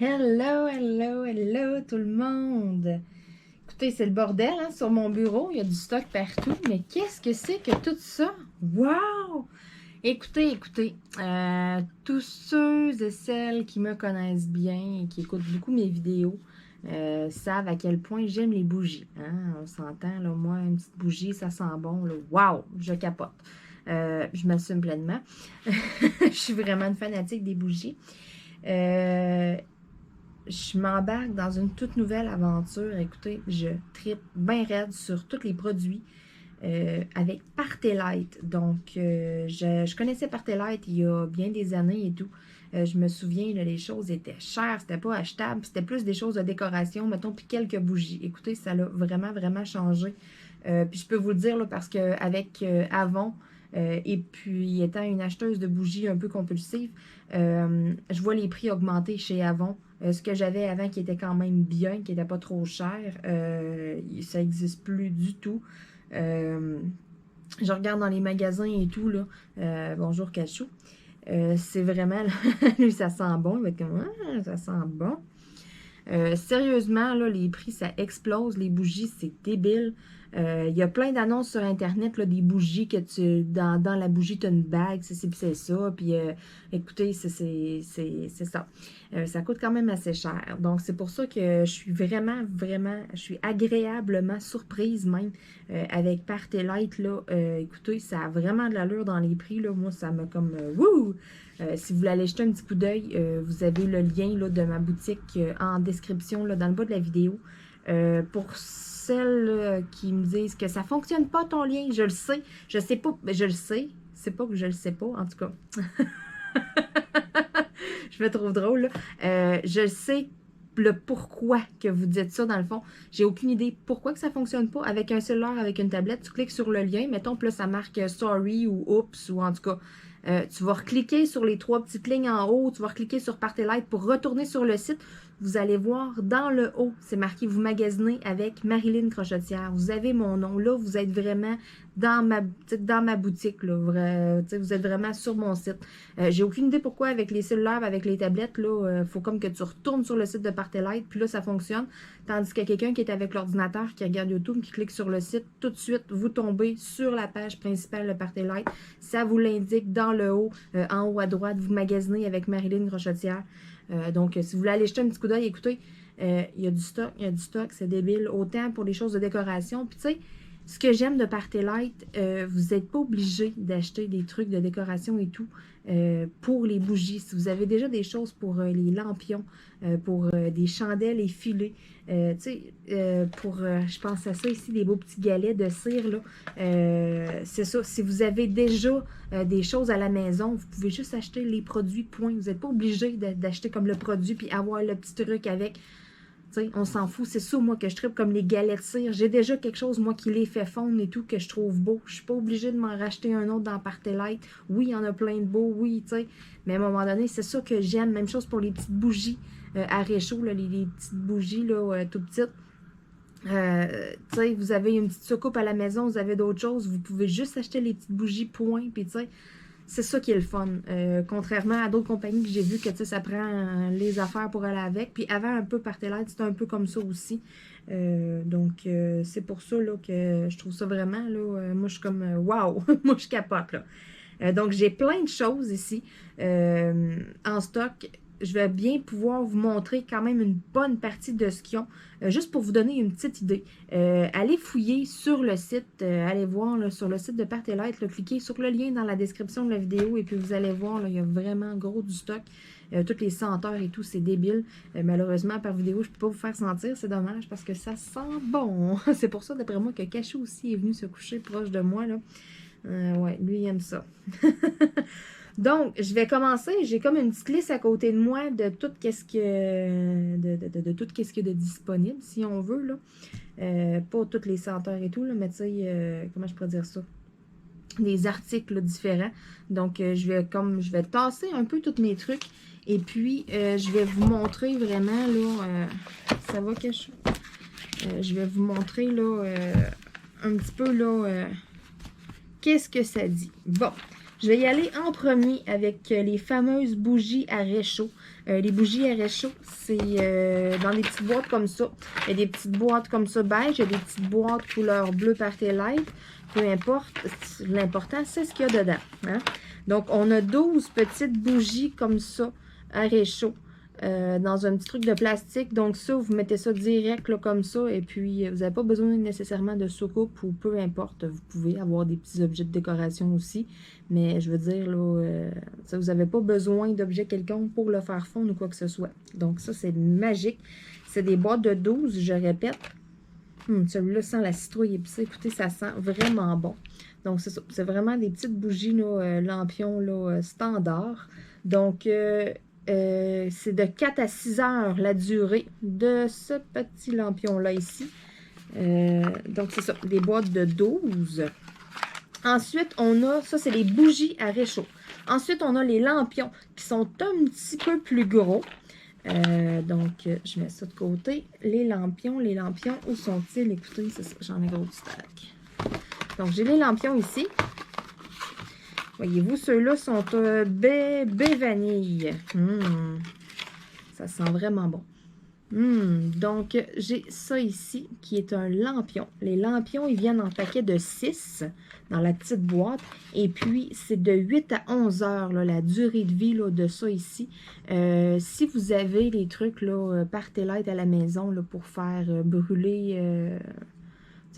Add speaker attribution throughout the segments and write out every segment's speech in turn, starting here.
Speaker 1: Hello, hello, hello tout le monde! Écoutez, c'est le bordel hein, sur mon bureau, il y a du stock partout, mais qu'est-ce que c'est que tout ça? Wow! Écoutez, tous ceux et celles qui me connaissent bien et qui écoutent beaucoup mes vidéos savent à quel point j'aime les bougies. Hein? On s'entend, là, moi, une petite bougie, ça sent bon, là. Wow! Je capote. Je m'assume pleinement. Je suis vraiment une fanatique des bougies. Je m'embarque dans une toute nouvelle aventure. Écoutez, je tripe bien raide sur tous les produits avec Partelite. Donc, je connaissais Partelite il y a bien des années et tout. Je me souviens, là, les choses étaient chères, c'était pas achetable, c'était plus des choses de décoration, mettons, puis quelques bougies. Écoutez, ça l'a vraiment, vraiment changé. Puis je peux vous le dire, là, parce qu'avec Avon, et puis étant une acheteuse de bougies un peu compulsive, je vois les prix augmenter chez Avon. Ce que j'avais avant qui était quand même bien, qui n'était pas trop cher, ça n'existe plus du tout. Je regarde dans les magasins et tout, là. Bonjour Cachou. C'est vraiment, là, lui, ça sent bon. Il va être comme, ah, ça sent bon. Sérieusement, là, les prix, ça explose. Les bougies, c'est débile. Il y a plein d'annonces sur Internet, là, des bougies que dans la bougie, tu as une bague, c'est ça. Puis, écoutez, c'est ça. Ça coûte quand même assez cher. Donc, c'est pour ça que je suis vraiment, je suis agréablement surprise même avec Partelite, là. Écoutez, ça a vraiment de l'allure dans les prix, là. Moi, ça m'a comme, wouh! Si vous voulez aller jeter un petit coup d'œil, vous avez le lien là, de ma boutique en description là, dans le bas de la vidéo. Pour celles qui me disent que ça ne fonctionne pas ton lien, je le sais. Je sais pas, mais je le sais. C'est pas que je le sais pas, en tout cas. Je me trouve drôle. Je sais le pourquoi que vous dites ça, dans le fond. J'ai aucune idée pourquoi que ça ne fonctionne pas. Avec un cellulaire, avec une tablette, tu cliques sur le lien, mettons, puis là, ça marque Sorry ou Oops, ou en tout cas, tu vas recliquer sur les 3 petites lignes en haut, tu vas recliquer sur Partelite pour retourner sur le site. Vous allez voir dans le haut, c'est marqué « Vous magasinez avec Marilyn Crochetière ». Vous avez mon nom. Là, vous êtes vraiment dans ma boutique. Là. Vous êtes vraiment sur mon site. J'ai aucune idée pourquoi avec les cellulaires, avec les tablettes, il faut comme que tu retournes sur le site de Partelite, puis là, ça fonctionne. Tandis que quelqu'un qui est avec l'ordinateur, qui regarde YouTube, qui clique sur le site, tout de suite, vous tombez sur la page principale de Partelite. Ça vous l'indique dans le haut, en haut à droite, vous magasinez avec Marilyn Crochetière. Donc, si vous voulez aller jeter un petit coup d'œil, écoutez, il y a du stock, c'est débile. Autant pour les choses de décoration. Puis, tu sais, ce que j'aime de Partelite, vous n'êtes pas obligé d'acheter des trucs de décoration et tout pour les bougies. Si vous avez déjà des choses pour les lampions, pour des chandelles effilées, tu sais, je pense à ça ici, des beaux petits galets de cire, là. C'est ça. Si vous avez déjà des choses à la maison, vous pouvez juste acheter les produits, point. Vous n'êtes pas obligé d'acheter comme le produit puis avoir le petit truc avec. T'sais, on s'en fout. C'est ça, moi, que je tripe comme les galets de cire. J'ai déjà quelque chose, moi, qui les fait fondre et tout, que je trouve beau. Je suis pas obligée de m'en racheter un autre dans Partelite. Oui, il y en a plein de beaux, oui, tu sais. Mais à un moment donné, c'est ça que j'aime. Même chose pour les petites bougies à réchaud, là, les petites bougies, là, tout petites. Vous avez une petite soucoupe à la maison, vous avez d'autres choses, vous pouvez juste acheter les petites bougies, point, puis tu sais, c'est ça qui est le fun. Contrairement à d'autres compagnies que j'ai vu que ça prend les affaires pour aller avec. Puis avant un peu Partelite, c'était un peu comme ça aussi. Donc c'est pour ça là, que je trouve ça vraiment, là, moi je suis comme wow, moi je capote là. Donc j'ai plein de choses ici en stock. Je vais bien pouvoir vous montrer quand même une bonne partie de ce qu'ils ont, juste pour vous donner une petite idée. Allez fouiller sur le site, allez voir là, sur le site de Partelite, là, cliquez sur le lien dans la description de la vidéo et puis vous allez voir, là, il y a vraiment gros du stock. Toutes les senteurs et tout, c'est débile. Malheureusement, par vidéo, je ne peux pas vous faire sentir, c'est dommage parce que ça sent bon. C'est pour ça, d'après moi, que Cachou aussi est venu se coucher proche de moi. Là. Ouais, lui, il aime ça. Donc, je vais commencer. J'ai comme une petite liste à côté de moi de tout ce que de tout ce qu'il y a de disponible, si on veut, là. Pas toutes les senteurs et tout, là, mais tu sais, comment je pourrais dire ça? Des articles là, différents. Donc, je vais tasser un peu tous mes trucs. Et puis, je vais vous montrer vraiment, là, ça va cacher. Je vais vous montrer, là, un petit peu, là, qu'est-ce que ça dit. Bon. Je vais y aller en premier avec les fameuses bougies à réchaud. Les bougies à réchaud, c'est dans des petites boîtes comme ça. Il y a des petites boîtes comme ça beige, il y a des petites boîtes couleur bleu Party Light. Peu importe, l'important, c'est ce qu'il y a dedans. Hein? Donc, on a 12 petites bougies comme ça à réchaud. Dans un petit truc de plastique. Donc ça, vous mettez ça direct là, comme ça. Et puis, vous n'avez pas besoin nécessairement de soucoupe ou peu importe. Vous pouvez avoir des petits objets de décoration aussi. Mais je veux dire, là, vous n'avez pas besoin d'objets quelconques pour le faire fondre ou quoi que ce soit. Donc ça, c'est magique. C'est des boîtes de 12, je répète. Celui-là sent la citrouille épicée. Écoutez, ça sent vraiment bon. Donc c'est ça. C'est vraiment des petites bougies là, lampions là, standard. Donc... c'est de 4 à 6 heures la durée de ce petit lampion-là ici. Donc, c'est ça, des boîtes de 12. Ensuite, on a, ça, c'est les bougies à réchaud. Ensuite, on a les lampions qui sont un petit peu plus gros. Donc, je mets ça de côté. Les lampions, où sont-ils? Écoutez, c'est ça, j'en ai gros du stack. Donc, j'ai les lampions ici. Voyez-vous, ceux-là sont bébé vanille. Ça sent vraiment bon. Donc, j'ai ça ici qui est un lampion. Les lampions, ils viennent en paquet de 6 dans la petite boîte. Et puis, c'est de 8 à 11 heures, là, la durée de vie là, de ça ici. Si vous avez les trucs là, Party Light à la maison là, pour faire brûler...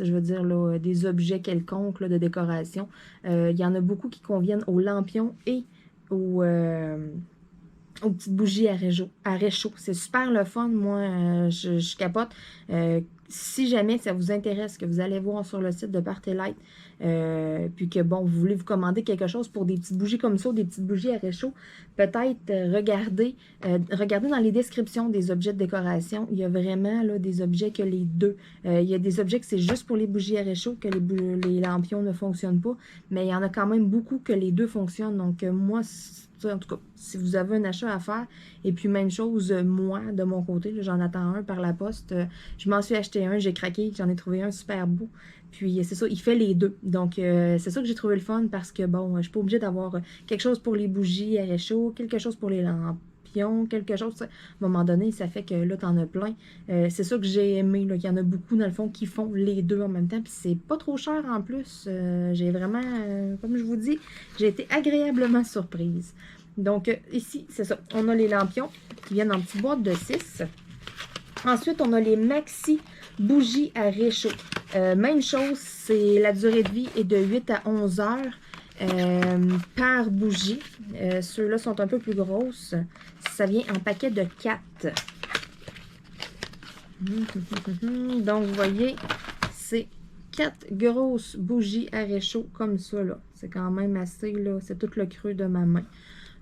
Speaker 1: je veux dire, là, des objets quelconques là, de décoration. Il y en a beaucoup qui conviennent aux lampions et aux petites bougies à réchaud. C'est super le fun. Moi, je capote. Si jamais ça vous intéresse, que vous allez voir sur le site de Party Light, puis que, bon, vous voulez vous commander quelque chose pour des petites bougies comme ça, des petites bougies à réchaud, peut-être regardez dans les descriptions des objets de décoration. Il y a vraiment là, des objets que les deux. Il y a des objets que c'est juste pour les bougies à réchaud, que les lampions ne fonctionnent pas, mais il y en a quand même beaucoup que les deux fonctionnent. Donc, moi, en tout cas, si vous avez un achat à faire, et puis même chose, moi, de mon côté, j'en attends un par la poste. Je m'en suis acheté un, j'ai craqué, j'en ai trouvé un super beau. Puis c'est ça, il fait les deux. Donc c'est ça que j'ai trouvé le fun parce que bon, je suis pas obligée d'avoir quelque chose pour les bougies à réchaud, quelque chose pour les lampions, quelque chose. À un moment donné, ça fait que là, t'en as plein. C'est ça que j'ai aimé, là. Il y en a beaucoup dans le fond qui font les deux en même temps. Puis c'est pas trop cher en plus. J'ai vraiment, comme je vous dis, j'ai été agréablement surprise. Donc, ici, c'est ça. On a les lampions qui viennent en petite boîte de 6. Ensuite, on a les maxi bougies à réchaud. Même chose, c'est la durée de vie est de 8 à 11 heures par bougie. Ceux-là sont un peu plus grosses. Ça vient en paquet de 4. Donc, vous voyez, c'est 4 grosses bougies à réchaud comme ça, là. C'est quand même assez, là. C'est tout le creux de ma main.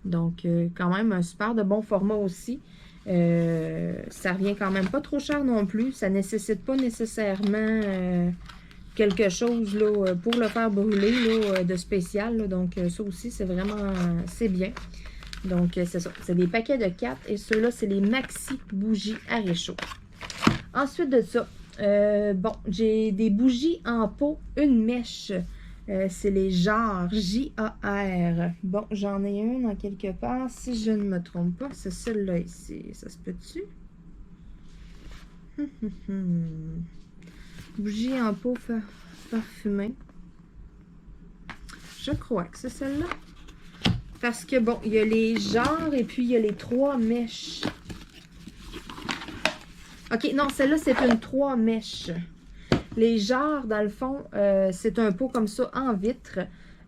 Speaker 1: Donc, quand même, un super de bon format aussi. Ça revient quand même pas trop cher non plus. Ça nécessite pas nécessairement quelque chose là, pour le faire brûler là, de spécial. Là. Donc, ça aussi, c'est vraiment, c'est bien. Donc, c'est ça. C'est des paquets de 4 et ceux-là, c'est les maxi bougies à réchaud. Ensuite de ça, bon, j'ai des bougies en pot, une mèche. C'est les Jar, J-A-R. Bon, j'en ai une en quelque part. Si je ne me trompe pas, c'est celle-là ici. Ça se peut-tu? Bougie en pot parfumée. Je crois que c'est celle-là. Parce que, bon, il y a les Jar et puis il y a les 3 mèches. OK, non, celle-là, c'est une 3 mèches. Les jarres, dans le fond, c'est un pot comme ça en vitre.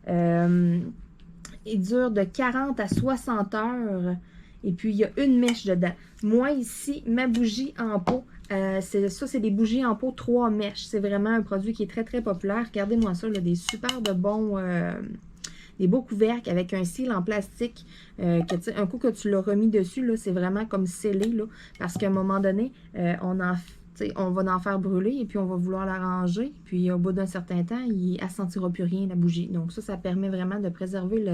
Speaker 1: Il dure de 40 à 60 heures. Et puis, il y a une mèche dedans. Moi, ici, ma bougie en pot, c'est des bougies en pot 3 mèches. C'est vraiment un produit qui est très, très populaire. Regardez-moi ça, il y a des super de bons... des beaux couvercles avec un cil en plastique. Un coup que tu l'as remis dessus, c'est vraiment comme scellé. Là, parce qu'à un moment donné, on va en faire brûler et puis on va vouloir la ranger. Puis au bout d'un certain temps, elle ne sentira plus rien, la bougie. Donc ça permet vraiment de préserver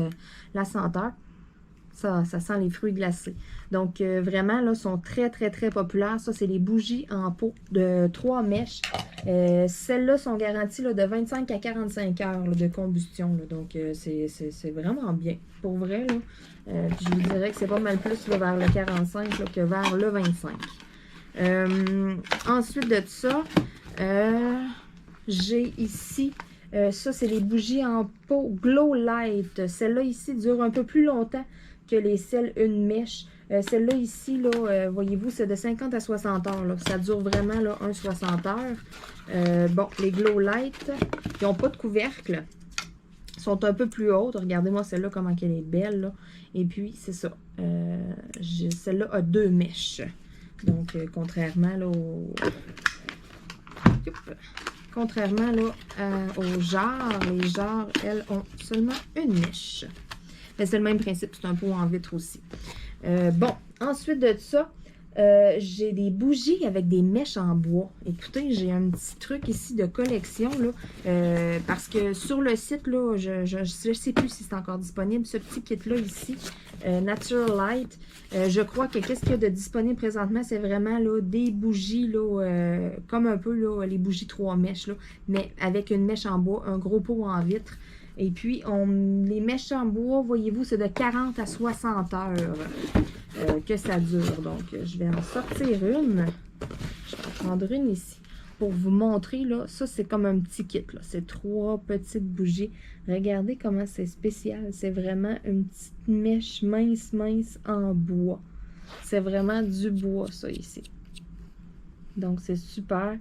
Speaker 1: la senteur. Ça sent les fruits glacés. Donc, vraiment, là, sont très, très, très populaires. Ça, c'est les bougies en pot de 3 mèches. Celles-là sont garanties là, de 25 à 45 heures là, de combustion. Là. Donc, c'est vraiment bien. Pour vrai, là. Puis je vous dirais que c'est pas mal plus là, vers le 45 là, que vers le 25. Ensuite de ça, j'ai ici, ça c'est les bougies en pot Glow Light. Celle-là ici dure un peu plus longtemps que les celles une mèche. Celle-là ici, là, voyez-vous, c'est de 50 à 60 heures. Là. Ça dure vraiment là, 60 heures. Bon, les Glow Light, ils n'ont pas de couvercle. Sont un peu plus hautes. Regardez-moi celle-là, comment elle est belle. Là. Et puis, c'est ça. Celle-là a 2 mèches. Donc, contrairement là, contrairement là, aux jarres, les jarres, elles, ont seulement une mèche. Mais c'est le même principe, c'est un pot en vitre aussi. Bon, ensuite de ça, j'ai des bougies avec des mèches en bois. Écoutez, j'ai un petit truc ici de collection, là, parce que sur le site, là, je ne sais plus si c'est encore disponible, ce petit kit-là ici, Natural Light. Je crois que qu'est-ce qu'il y a de disponible présentement, c'est vraiment là, des bougies, là, comme un peu là, les bougies 3 mèches, là, mais avec une mèche en bois, un gros pot en vitre. Et puis, les mèches en bois, voyez-vous, c'est de 40 à 60 heures que ça dure. Donc, je vais en sortir une. Je vais en prendre une ici pour vous montrer. Là, ça, c'est comme un petit kit. C'est 3 petites bougies. Regardez comment c'est spécial. C'est vraiment une petite mèche mince, mince en bois. C'est vraiment du bois, ça, ici. Donc, c'est super.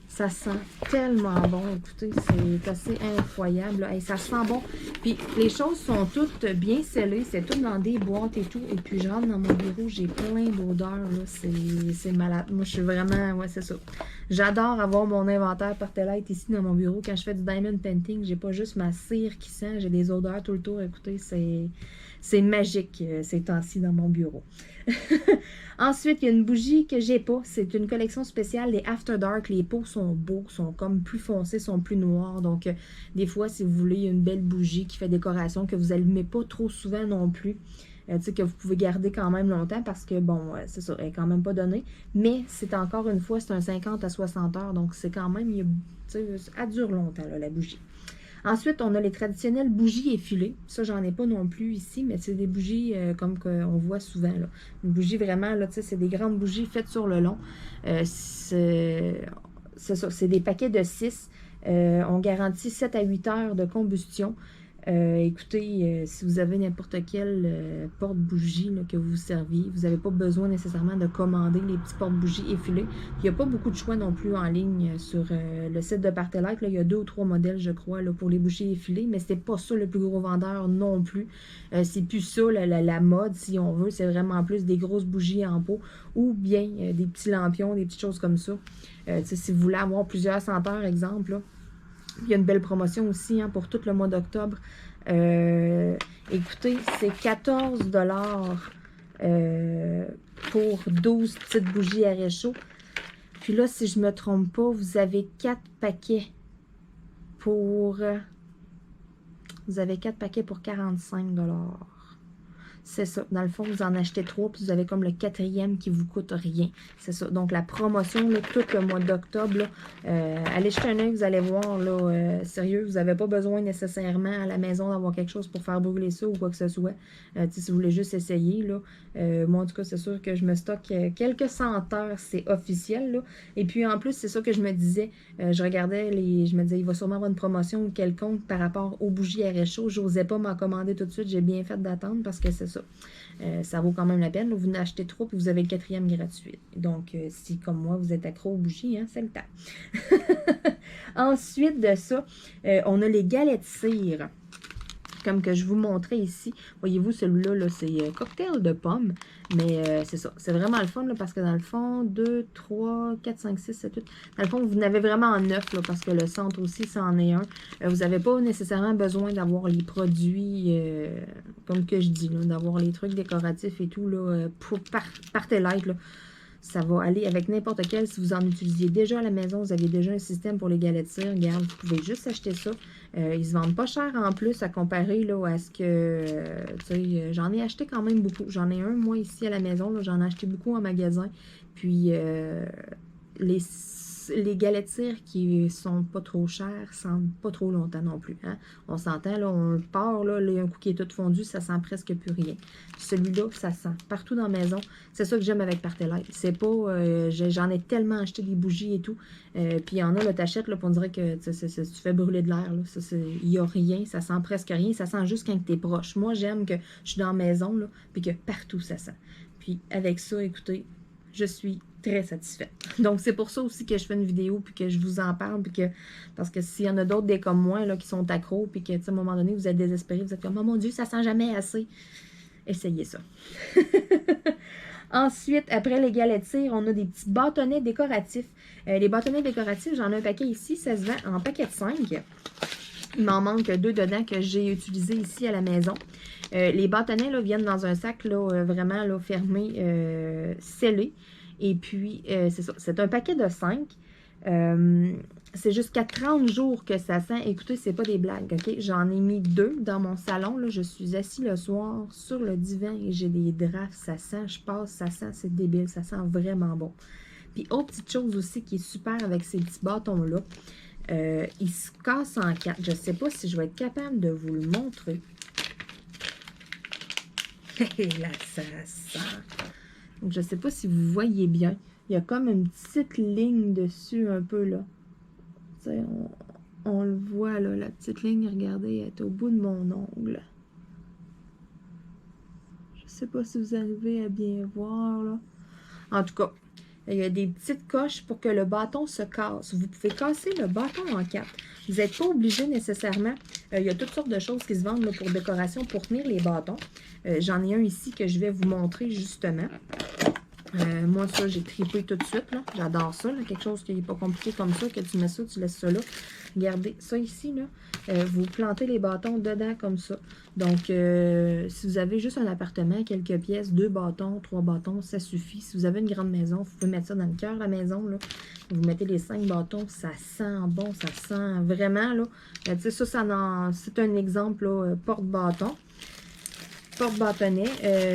Speaker 1: Ça sent tellement bon. Écoutez, c'est assez incroyable. Hey, ça sent bon. Puis, les choses sont toutes bien scellées. C'est tout dans des boîtes et tout. Et puis, je rentre dans mon bureau. J'ai plein d'odeurs. C'est malade. Moi, je suis vraiment... Ouais, c'est ça. J'adore avoir mon inventaire Partelite ici dans mon bureau. Quand je fais du diamond painting, j'ai pas juste ma cire qui sent. J'ai des odeurs tout le tour. Écoutez, c'est magique ces temps-ci dans mon bureau. Ensuite, il y a une bougie que j'ai pas. C'est une collection spéciale des After Dark. Les pots sont beaux, sont comme plus foncés, sont plus noirs. Donc, des fois, si vous voulez une belle bougie qui fait décoration, que vous n'allumez pas trop souvent non plus, tu sais, que vous pouvez garder quand même longtemps parce que, bon, c'est ça, elle n'est quand même pas donnée. Mais c'est encore une fois, c'est un 50 à 60 heures. Donc, c'est quand même, tu sais, elle dure longtemps, là, la bougie. Ensuite, on a les traditionnelles bougies effilées. Ça, j'en ai pas non plus ici, mais c'est des bougies comme qu'on voit souvent. Là. Une bougie vraiment, là, tu sais, c'est des grandes bougies faites sur le long. C'est ça, c'est des paquets de 6. On garantit 7 à 8 heures de combustion. Écoutez, si vous avez n'importe quelle porte-bougie que vous serviez, vous n'avez pas besoin nécessairement de commander les petits porte-bougies effilés. Il n'y a pas beaucoup de choix non plus en ligne sur le site de Partelite. Il y a 2 ou 3 modèles, je crois, là, pour les bougies effilées, mais c'est pas ça le plus gros vendeur non plus. C'est plus ça la mode, si on veut. C'est vraiment plus des grosses bougies en pot ou bien des petits lampions, des petites choses comme ça. Si vous voulez avoir plusieurs senteurs, exemple, là, il y a une belle promotion aussi pour tout le mois d'octobre. Écoutez, c'est 14 $ pour 12 petites bougies à réchaud. Puis là, si je ne me trompe pas, vous avez 4 paquets pour... vous avez 4 paquets pour 45 $. C'est ça. Dans le fond, vous en achetez 3, puis vous avez comme le 4e qui vous coûte rien. C'est ça. Donc, la promotion, là, tout le mois d'octobre, allez jeter un œil, vous allez voir, là, sérieux, vous n'avez pas besoin nécessairement à la maison d'avoir quelque chose pour faire brûler ça ou quoi que ce soit. Si vous voulez juste essayer, là. Moi, en tout cas, c'est sûr que je me stocke quelques senteurs, c'est officiel, là. Et puis, en plus, c'est ça que je me disais. Je regardais, je me disais, il va sûrement avoir une promotion quelconque par rapport aux bougies à réchaud. Je n'osais pas m'en commander tout de suite. J'ai bien fait d'attendre parce que c'est ça. Ça vaut quand même la peine. Là, vous en achetez 3 puis vous avez le 4e gratuit. Donc, si comme moi, vous êtes accro aux bougies, c'est le temps. Ensuite de ça, on a les galettes cire. Comme que je vous montrais ici. Voyez-vous, celui-là, -là, c'est cocktail de pommes. Mais c'est ça. C'est vraiment le fun là, parce que dans le fond, 2, 3, 4, 5, 6, 7, 8. Dans le fond, vous en avez vraiment 9 là, parce que le centre aussi, ça en est un. Vous n'avez pas nécessairement besoin d'avoir les produits, comme que je dis, d'avoir les trucs décoratifs et tout, là, pour Partelite, là. Ça va aller avec n'importe quel. Si vous en utilisiez déjà à la maison, vous avez déjà un système pour les galets de cire. Regarde, vous pouvez juste acheter ça. Ils se vendent pas cher en plus à comparer là, à ce que... tu sais, j'en ai acheté quand même beaucoup. J'en ai un, moi, ici à la maison. J'en ai acheté beaucoup en magasin. Puis, les galets de cire qui sont pas trop chers sentent pas trop longtemps non plus. Hein? On s'entend, là, on le part, là, un coup qui est tout fondu, ça sent presque plus rien. Celui-là, ça sent partout dans la maison. C'est ça que j'aime avec Partelite. C'est pas... j'en ai tellement acheté des bougies et tout. Puis il y en a, là, t'achètes, là, on dirait que tu fais brûler de l'air. Il n'y a rien, ça sent presque rien. Ça sent juste quand tu es proche. Moi, j'aime que je suis dans la maison, là, puis que partout, ça sent. Puis avec ça, écoutez, je suis très satisfaite. Donc, c'est pour ça aussi que je fais une vidéo, puis que je vous en parle, puis que, parce que s'il y en a d'autres des comme moi, là, qui sont accros, puis que, à un moment donné, vous êtes désespérés, vous êtes comme, oh mon Dieu, ça sent jamais assez. Essayez ça. Ensuite, après les galets de cire, on a des petits bâtonnets décoratifs. Les bâtonnets décoratifs, j'en ai un paquet ici, ça se vend en paquet de 5. Il m'en manque 2 dedans que j'ai utilisé ici à la maison. Les bâtonnets là, viennent dans un sac là, vraiment là, fermé, scellé. Et puis, c'est ça, c'est un paquet de 5. C'est jusqu'à 30 jours que ça sent. Écoutez, c'est pas des blagues, OK? J'en ai mis 2 dans mon salon. Là. Je suis assis le soir sur le divan et j'ai des draps. Ça sent, je passe, ça sent, c'est débile. Ça sent vraiment bon. Puis, autre petite chose aussi qui est super avec ces petits bâtons-là, ils se cassent en 4. Je sais pas si je vais être capable de vous le montrer. Et là, ça sent. Donc, je sais pas si vous voyez bien. Il y a comme une petite ligne dessus un peu là. On le voit là, la petite ligne, regardez, elle est au bout de mon ongle. Je sais pas si vous arrivez à bien voir là. En tout cas, il y a des petites coches pour que le bâton se casse. Vous pouvez casser le bâton en 4. Vous n'êtes pas obligé nécessairement. Il y a toutes sortes de choses qui se vendent là, pour décoration, pour tenir les bâtons. J'en ai un ici que je vais vous montrer justement. Moi, ça, j'ai tripé tout de suite. J'adore ça. Là, quelque chose qui n'est pas compliqué comme ça, que tu mets ça, tu laisses ça là. Regardez, ça ici, là, vous plantez les bâtons dedans comme ça. Donc, si vous avez juste un appartement, quelques pièces, 2 bâtons, 3 bâtons, ça suffit. Si vous avez une grande maison, vous pouvez mettre ça dans le cœur de la maison. Là. Vous mettez les 5 bâtons, ça sent bon, ça sent vraiment. Là. Tu sais, ça c'est un exemple, porte-bâton. Porte-bâtonnet.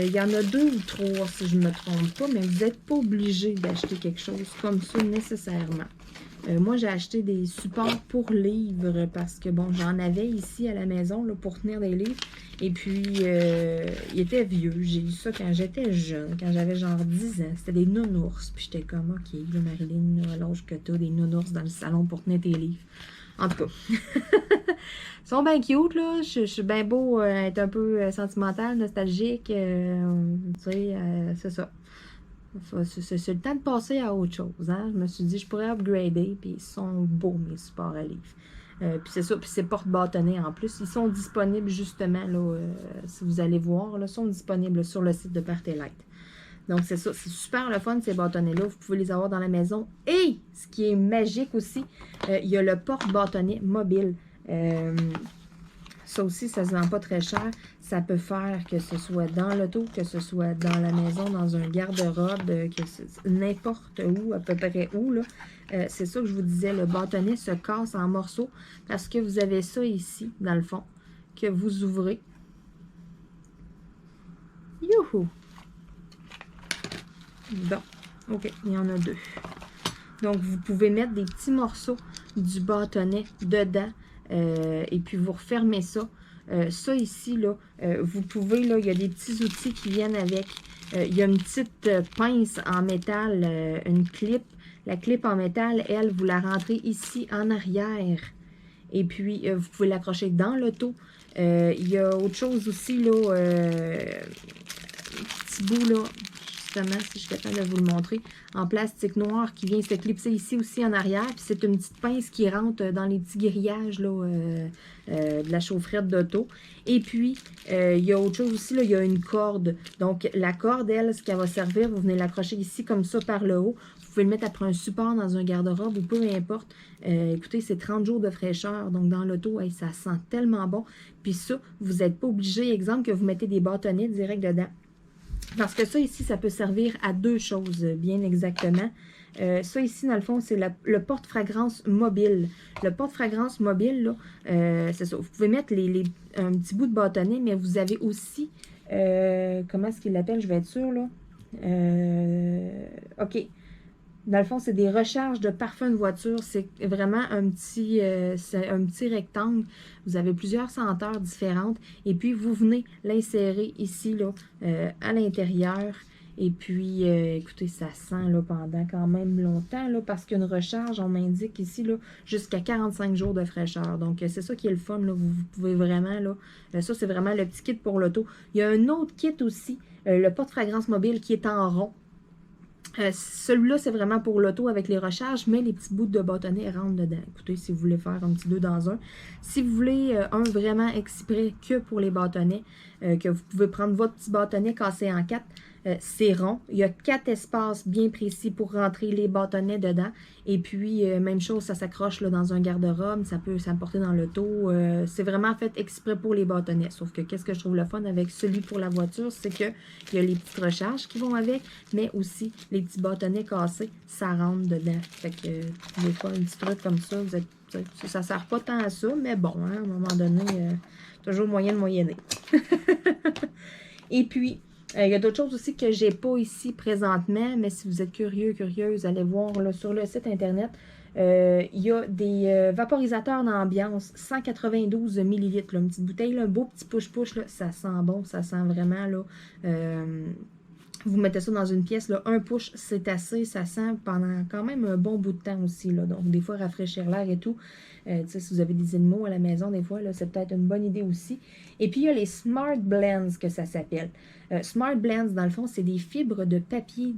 Speaker 1: Il y en a 2 ou 3 si je ne me trompe pas, mais vous n'êtes pas obligé d'acheter quelque chose comme ça nécessairement. Moi, j'ai acheté des supports pour livres parce que, bon, j'en avais ici à la maison là, pour tenir des livres. Et puis, il était vieux. J'ai eu ça quand j'étais jeune, quand j'avais genre 10 ans. C'était des nounours. Puis j'étais comme, OK, là, Marilyn, là, à l'âge que tu as des nounours dans le salon pour tenir tes livres. En tout cas, ils sont bien cute, là. Je suis bien beau être un peu sentimental, nostalgique. Tu sais, c'est ça. C'est le temps de passer à autre chose. Hein? Je me suis dit, je pourrais upgrader, puis ils sont beaux, mes supports à livres. Puis c'est ça, puis c'est porte-bâtonnets en plus. Ils sont disponibles justement, là, si vous allez voir, là, sont disponibles sur le site de Partelite. Donc, c'est ça. C'est super le fun, ces bâtonnets-là. Vous pouvez les avoir dans la maison. Et, ce qui est magique aussi, il y a le porte-bâtonnet mobile. Ça aussi, ça ne se vend pas très cher. Ça peut faire que ce soit dans l'auto, que ce soit dans la maison, dans un garde-robe, n'importe où, à peu près où. Là. C'est ça que je vous disais, le bâtonnet se casse en morceaux parce que vous avez ça ici, dans le fond, que vous ouvrez. Youhou! Bon, OK, il y en a 2. Donc, vous pouvez mettre des petits morceaux du bâtonnet dedans et puis vous refermez ça. Ça ici, là, vous pouvez, là, il y a des petits outils qui viennent avec. Il y a une petite pince en métal, une clip. La clip en métal, elle, vous la rentrez ici en arrière. Et puis, vous pouvez l'accrocher dans l'auto. Il y a autre chose aussi, là, petit bout, là. Si je suis capable de vous le montrer, en plastique noir qui vient se clipser ici aussi en arrière. Puis c'est une petite pince qui rentre dans les petits grillages là, de la chaufferette d'auto. Et puis, il y a autre chose aussi, là, il y a une corde. Donc, la corde, elle, ce qu'elle va servir, vous venez l'accrocher ici comme ça par le haut. Vous pouvez le mettre après un support dans un garde-robe ou peu importe. Écoutez, c'est 30 jours de fraîcheur. Donc, dans l'auto, hey, ça sent tellement bon. Puis ça, vous n'êtes pas obligé, exemple, que vous mettez des bâtonnets direct dedans. Parce que ça ici, ça peut servir à deux choses, bien exactement. Ça ici, dans le fond, c'est le porte-fragrance mobile. Le porte-fragrance mobile, là, c'est ça. Vous pouvez mettre un petit bout de bâtonnet, mais vous avez aussi, comment est-ce qu'il l'appelle? Je vais être sûre, là. OK. Dans le fond, c'est des recharges de parfum de voiture. C'est vraiment c'est un petit rectangle. Vous avez plusieurs senteurs différentes. Et puis, vous venez l'insérer ici, là, à l'intérieur. Et puis, écoutez, ça sent là, pendant quand même longtemps, là, parce qu'une recharge, on m'indique ici, là, jusqu'à 45 jours de fraîcheur. Donc, c'est ça qui est le fun, là. Vous pouvez vraiment, là, ça, c'est vraiment le petit kit pour l'auto. Il y a un autre kit aussi, le porte-fragrance mobile qui est en rond. Celui-là, c'est vraiment pour l'auto avec les recharges, mais les petits bouts de bâtonnet rentrent dedans. Écoutez, si vous voulez faire un petit 2 dans un. Si vous voulez un vraiment exprès que pour les bâtonnets, que vous pouvez prendre votre petit bâtonnet cassé en 4, c'est rond. Il y a 4 espaces bien précis pour rentrer les bâtonnets dedans. Et puis, même chose, ça s'accroche dans un garde-robe, ça peut s'emporter dans l'auto. C'est vraiment fait exprès pour les bâtonnets. Sauf que qu'est-ce que je trouve le fun avec celui pour la voiture, c'est qu'il y a les petites recharges qui vont avec, mais aussi les petits bâtonnets cassés, ça rentre dedans. Fait que des fois, un petit truc comme ça, ça ne sert pas tant à ça, mais bon, hein, à un moment donné, toujours moyen de moyenner. Et puis, il y a d'autres choses aussi que je n'ai pas ici présentement, mais si vous êtes curieux, curieuse, allez voir là, sur le site internet. Il y a des vaporisateurs d'ambiance, 192 ml, là, une petite bouteille, là, un beau petit push-push, ça sent bon, ça sent vraiment, là, vous mettez ça dans une pièce, là, un push, c'est assez, ça sent pendant quand même un bon bout de temps aussi, là, donc des fois rafraîchir l'air et tout. Si vous avez des animaux à la maison, des fois, c'est peut-être une bonne idée aussi. Et puis, il y a les Smart Blends que ça s'appelle. Smart Blends, dans le fond, c'est des fibres de papier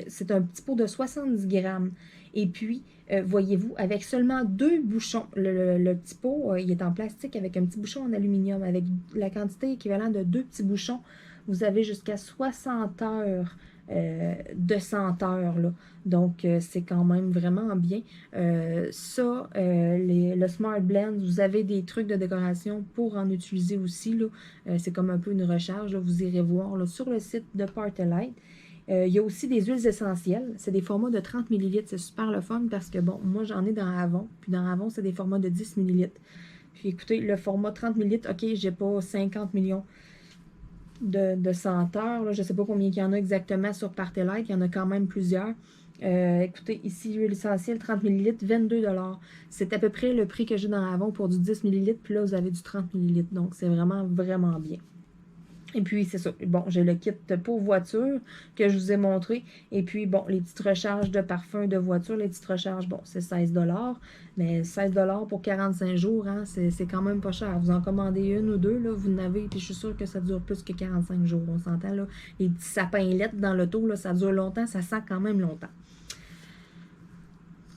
Speaker 1: c'est un petit pot de 70 grammes. Et puis, voyez-vous, avec seulement 2 bouchons, le petit pot, il est en plastique avec un petit bouchon en aluminium. Avec la quantité équivalente de 2 petits bouchons, vous avez jusqu'à 60 heures de senteur, là. Donc, c'est quand même vraiment bien. Le Smart Blend, vous avez des trucs de décoration pour en utiliser aussi, là. C'est comme un peu une recharge, là. Vous irez voir là, sur le site de Partelite. Il y a aussi des huiles essentielles. C'est des formats de 30 ml. C'est super le fun parce que, bon, moi, j'en ai dans Avon. Puis dans Avon, c'est des formats de 10 ml. Puis écoutez, le format 30 ml, OK, j'ai pas 50 millions de senteurs. Là. Je ne sais pas combien il y en a exactement sur Partelite. Il y en a quand même plusieurs. Écoutez, ici, l'huile essentielle, 30 ml, 22 $. C'est à peu près le prix que j'ai dans Avon pour du 10 ml. Puis là, vous avez du 30 ml. Donc, c'est vraiment, vraiment bien. Et puis, c'est ça. Bon, j'ai le kit pour voiture que je vous ai montré. Et puis, bon, les petites recharges de parfum de voiture, les petites recharges, bon, c'est 16 $. Mais 16 $ pour 45 jours, hein, c'est quand même pas cher. Vous en commandez une ou deux, là, vous en avez, puis je suis sûre que ça dure plus que 45 jours. On s'entend, là. Les petits sapins lettres dans l'auto, là, ça dure longtemps, ça sent quand même longtemps.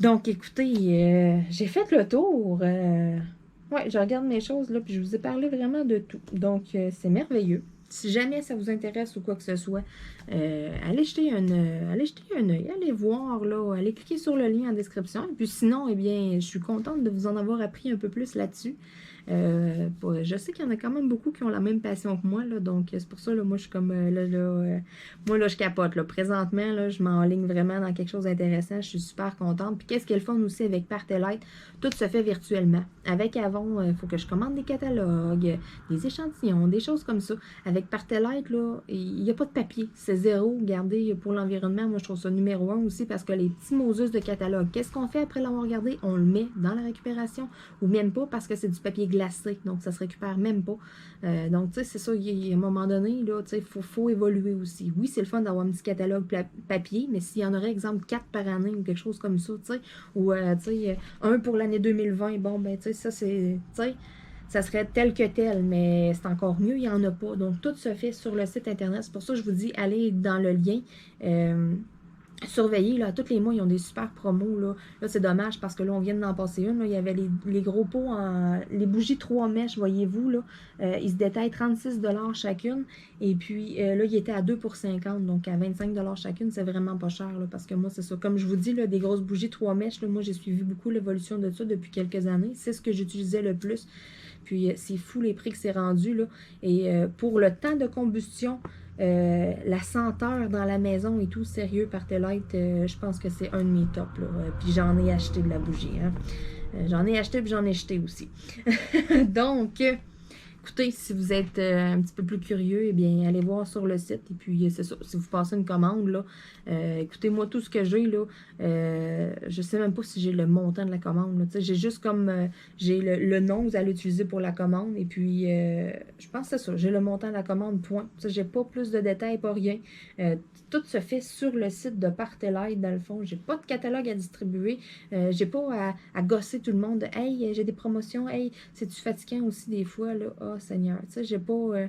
Speaker 1: Donc, écoutez, j'ai fait le tour. Ouais, je regarde mes choses, là, puis je vous ai parlé vraiment de tout. Donc, c'est merveilleux. Si jamais ça vous intéresse ou quoi que ce soit, allez jeter un œil, allez voir, là, allez cliquer sur le lien en description. Et puis sinon, eh bien, je suis contente de vous en avoir appris un peu plus là-dessus. Je sais qu'il y en a quand même beaucoup qui ont la même passion que moi, là, donc c'est pour ça, là, moi, je suis comme, moi, là, je capote, là. Présentement, là, je m'enligne vraiment dans quelque chose d'intéressant, je suis super contente. Puis qu'est-ce qui est le fun aussi avec Partelite? Tout se fait virtuellement. Avec Avon, il faut que je commande des catalogues, des échantillons, des choses comme ça. Avec Partelite, là, il n'y a pas de papier, c'est zéro. Regardez, pour l'environnement, moi, je trouve ça numéro 1 aussi, parce que les petits Moses de catalogue, qu'est-ce qu'on fait après l'avoir regardé? On le met dans la récupération, ou même pas, parce que c'est du papier glacé, donc ça se récupère même pas. Donc, tu sais, c'est ça, à un moment donné, là, tu sais, faut évoluer aussi. Oui, c'est le fun d'avoir un petit catalogue papier, mais s'il y en aurait, exemple, 4 par année ou quelque chose comme ça, tu sais, ou, tu sais, un pour l'année 2020, bon, ben, tu sais, ça, c'est, tu sais, ça serait tel que tel, mais c'est encore mieux, il n'y en a pas. Donc, tout se fait sur le site Internet. C'est pour ça que je vous dis, allez dans le lien. Surveillez, là, tous les mois, ils ont des super promos, là. Là, c'est dommage parce que là, on vient d'en passer une, là. Il y avait les gros pots, les bougies 3 mèches, voyez-vous, là. Ils se détaillent 36 $ chacune. Et puis, là, ils étaient à 2 pour 50, donc à 25 $ chacune. C'est vraiment pas cher, là, parce que moi, c'est ça. Comme je vous dis, là, des grosses bougies 3 mèches, là, moi, j'ai suivi beaucoup l'évolution de ça depuis quelques années. C'est ce que j'utilisais le plus. Puis c'est fou les prix que c'est rendu, là. Et pour le temps de combustion, la senteur dans la maison et tout, sérieux, Partelite, je pense que c'est un de mes tops, là. Puis j'en ai acheté de la bougie, hein. J'en ai acheté puis j'en ai jeté aussi. Donc, écoutez, si vous êtes un petit peu plus curieux, eh bien, allez voir sur le site. Et puis, c'est ça, si vous passez une commande, là, écoutez, moi, tout ce que j'ai, là, je sais même pas si j'ai le montant de la commande. J'ai juste comme, j'ai le nom que vous allez utiliser pour la commande. Et puis, je pense que c'est ça, j'ai le montant de la commande, point. J'ai pas plus de détails, pas rien. Tout se fait sur le site de Partelite, dans le fond. J'ai pas de catalogue à distribuer. J'ai pas à gosser tout le monde. Hey, j'ai des promotions. Hey, c'est-tu fatigant aussi des fois, là? Oh, Seigneur. Tu sais, j'ai pas.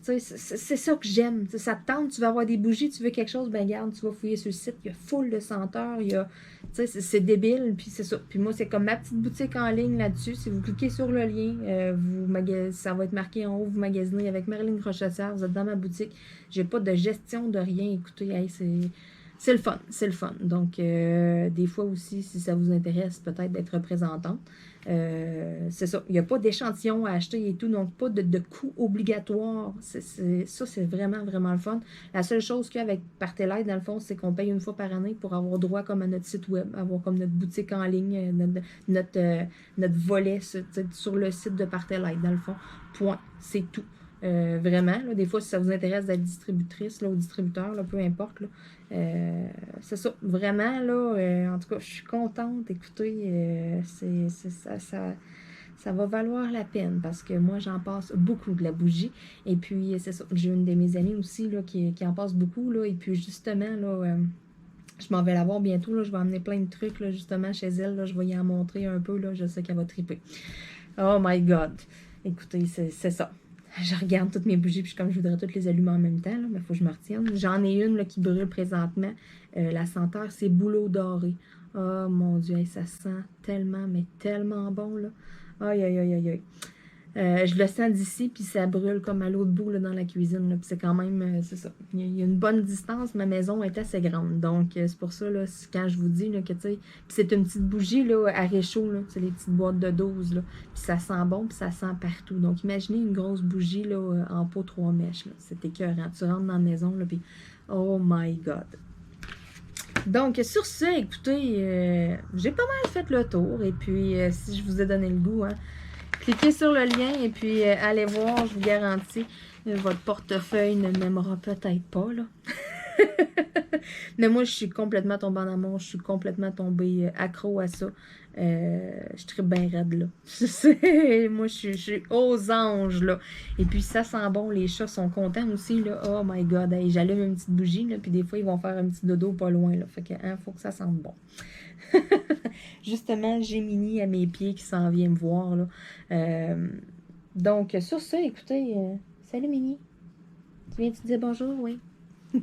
Speaker 1: Tu sais, c'est ça que j'aime. Ça te tente, tu veux avoir des bougies, tu veux quelque chose, ben garde, tu vas fouiller sur le site. Il y a full de senteurs. Il y a. Tu sais, c'est débile. Puis c'est ça. Puis moi, c'est comme ma petite boutique en ligne là-dessus. Si vous cliquez sur le lien, ça va être marqué en haut, vous magasinez avec Marilyn Crochetière. Vous êtes dans ma boutique. J'ai pas de gestion de rien. Écoutez, hey, c'est le fun, c'est le fun. Donc, des fois aussi, si ça vous intéresse, peut-être d'être représentante. C'est ça. Il n'y a pas d'échantillon à acheter et tout, donc pas de coût obligatoire. Ça, c'est vraiment, vraiment le fun. La seule chose qu'il y a avec Partelite, dans le fond, c'est qu'on paye une fois par année pour avoir droit comme à notre site web, avoir comme notre boutique en ligne, notre volet sur le site de Partelite, dans le fond. Point. C'est tout. Vraiment, là, des fois, si ça vous intéresse d'être distributrice là, ou distributeur, là, peu importe, là, c'est ça. Vraiment, là, en tout cas, je suis contente. Écoutez, ça va valoir la peine parce que moi, j'en passe beaucoup de la bougie. Et puis, c'est ça. J'ai une de mes amies aussi là, qui en passe beaucoup. Là, et puis, justement, là, je m'en vais la voir bientôt. Là, je vais emmener plein de trucs là, justement chez elle. Là, je vais y en montrer un peu. Là, je sais qu'elle va triper. Oh my God! Écoutez, c'est ça. Je regarde toutes mes bougies, puis comme je voudrais toutes les allumer en même temps, là, mais il faut que je me retienne. J'en ai une là, qui brûle présentement. La senteur, c'est bouleau doré. Oh mon Dieu, ça sent tellement, mais tellement bon, là. Aïe, aïe, aïe, aïe, aïe. Je le sens d'ici, puis ça brûle comme à l'autre bout là, dans la cuisine. Puis c'est quand même, c'est ça. Il y a une bonne distance, ma maison est assez grande. Donc, c'est pour ça, là, quand je vous dis là, que, tu sais, puis c'est une petite bougie là, à réchaud, là. C'est les petites boîtes de 12, là. Puis ça sent bon, puis ça sent partout. Donc, imaginez une grosse bougie là, en pot 3 mèches. C'est écœurant. Tu rentres dans la maison, là, puis oh my God. Donc, sur ce, écoutez, j'ai pas mal fait le tour. Et puis, si je vous ai donné le goût, hein, cliquez sur le lien et puis allez voir, je vous garantis, votre portefeuille ne m'aimera peut-être pas, là. Mais moi, je suis complètement tombée en amour, je suis complètement tombée accro à ça. Je tripe bien raide, là. Moi, je suis aux anges, là. Et puis, ça sent bon, les chats sont contents aussi, là. Oh my God, hey, j'allume une petite bougie, là, puis des fois, ils vont faire un petit dodo pas loin, là. Fait que, hein, faut que ça sente bon. Justement, j'ai Mini à mes pieds qui s'en vient me voir, là. Donc, sur ça, écoutez, salut Mini. Tu viens te dire bonjour, oui? Il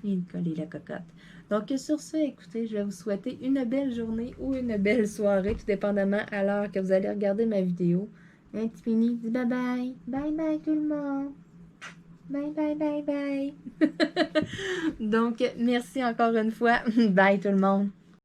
Speaker 1: vient de coller la cocotte. Donc, sur ce, écoutez, je vais vous souhaiter une belle journée ou une belle soirée, tout dépendamment à l'heure que vous allez regarder ma vidéo. Un petit Mini, dis bye bye. Bye bye tout le monde. Bye bye bye bye. Donc, merci encore une fois. Bye tout le monde.